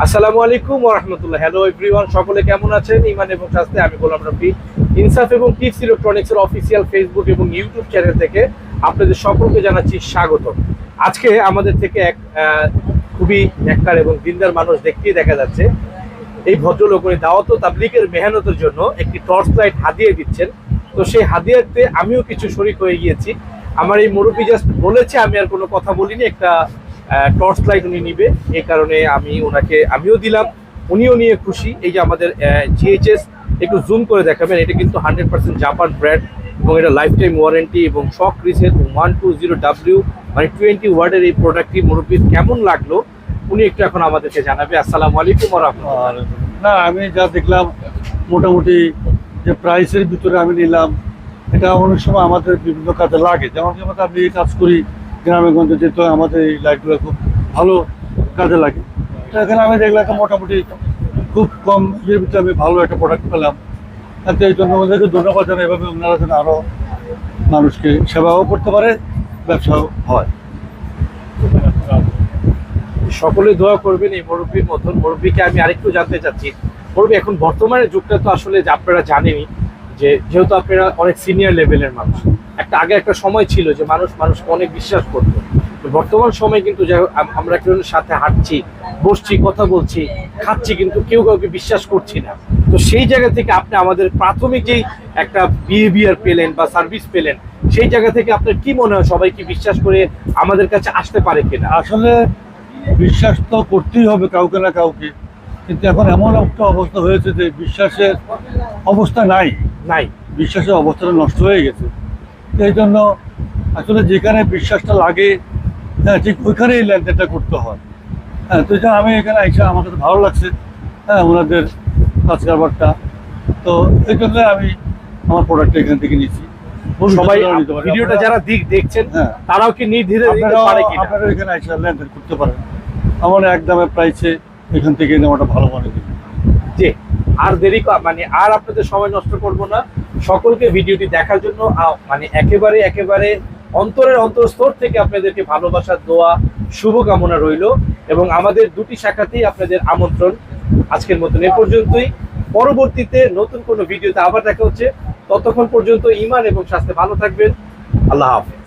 আসসালামু আলাইকুম ওয়া রাহমাতুল্লাহ। হ্যালো এভরিওয়ান, সকলে কেমন আছেন? ইমান এবং স্বাস্থ্যে আমি গোলাম রাব্বি ইনসাফ এবং কিডস ইলেকট্রনিক্সের অফিসিয়াল ফেসবুক এবং ইউটিউব চ্যানেল থেকে আপনাদের সকলকে জানাচ্ছি স্বাগত। আজকে আমাদের থেকে এক খুবই নেককার এবং দিনদার মানুষ দেখতেই দেখা যাচ্ছে। এই ভদ্রলোক উনি দাওয়াত ও তাবলীগের মেহনতের জন্য একটি টর্চ লাইট হাদিয়া দিচ্ছেন। তো সেই হাদিয়াতে আমিও কিছু শরীক হয়ে গিয়েছি। আমার এই মুরব্বি জাস্ট বলেছে, আমি আর কোনো কথা বলিনি, একটা টর্চ লাইট উনি নিবে, এই কারণে আমিও দিলাম, উনিও নিয়ে খুশি। এই যে আমাদের জিএইচএস, একটু জুম করে দেখাবেন, এটা কিন্তু 100% জাপান ব্র্যান্ড এবং এটা লাইফ টাইম ওয়ারেন্টি এবং শক রিসেট 120W মানে 20 ওয়ার্ডের এই প্রোডাক্টটি মুরব্বির কেমন লাগলো উনি একটু এখন আমাদেরকে জানাবে। আসসালামু আলাইকুম ওয়া রাহমাতুল্লাহ। না, আমি যা দেখলাম মোটামুটি যে প্রাইসের ভিতরে আমি নিলাম, এটা অনেক সময় আমাদের বিভিন্ন কাজে লাগে। যেমন আমি এই কাজ করি গ্রামে গঞ্জে, যেহেতু আমাদের এই লাইটগুলো খুব ভালো কাজে লাগে। তো এখানে আমি দেখলাম মোটামুটি খুব কম ইয়ের ভিতরে আমি ভালো একটা প্রোডাক্ট পেলাম। তো এই জন্য ওদেরকে ধন্যবাদ জানাই। এভাবে ওনারা যেন আরও মানুষকে সেবাও করতে পারে, ব্যবসাও হয়। সকলে দোয়া করবেন এই মুরব্বীর মতন। মুরব্বীকে আমি আরেকটু জানতে চাচ্ছি, মুরব্বী এখন বর্তমানে যুগটা তো আসলে আপনারা জানেনই, যে যেহেতু আপনারা অনেক সিনিয়র লেভেলের মানুষ, আগে একটা সময় ছিল যে মানুষকে অনেক বিশ্বাস করতো। বর্তমান সময় কিন্তু আমরা কেউ সাথে হাঁটছি, বসছি, কথা বলছি, খাচ্ছি, কিন্তু কেউ কাউকে বিশ্বাস করছি না। তো সেই জায়গা থেকে আপনি আমাদের প্রাথমিক যেই একটা বিহেভিয়ার পেলেন বা সার্ভিস পেলেন, সেই জায়গা থেকে আপনার কি মনে হয় সবাই কি বিশ্বাস করে আমাদের কাছে আসতে পারে কিনা? আসলে বিশ্বাস তো করতেই হবে কাউকে না কাউকে, কিন্তু এখন এমন একটা অবস্থা হয়েছে যে বিশ্বাসের অবস্থা নাই। বিশ্বাসের অবস্থাটা নষ্ট হয়ে গেছে। তো এই জন্য আসলে যেখানে বিশ্বাসটা লাগে, হ্যাঁ, ঠিক ওইখানেই লেনদেনটা করতে হয়। হ্যাঁ, তো আমি এখানে এসে আমার কাছে ভালো লাগছে, হ্যাঁ, ওনাদের কাজ কারবারটা। তো এই জন্য আমি আমার প্রোডাক্টটা এখান থেকে নিচ্ছি। সবাই ভিডিওটা যারা দেখছেন, হ্যাঁ, তারাও কি নির্দ্বিধায় আপনারা এখানে এসে লেনদেন করতে পারেন। আমার একদমের প্রাইসে এখান থেকে নেওয়াটা ভালো মনে করি। যে আর দেরি আর আপনাদের সময় নষ্ট করব না। সকলকে ভিডিওটি দেখার জন্য একেবারে অন্তরের অন্তঃস্থল থেকে আপনাদেরকে ভালোবাসার দোয়া, শুভকামনা রইল এবং আমাদের দুটি শাখাতেই আপনাদের আমন্ত্রণ। আজকের মতন এ পর্যন্তই। পরবর্তীতে নতুন কোনো ভিডিওতে আবার দেখা হচ্ছে। ততক্ষণ পর্যন্ত ইমান এবং স্বাস্থ্যে ভালো থাকবেন। আল্লাহ হাফেজ।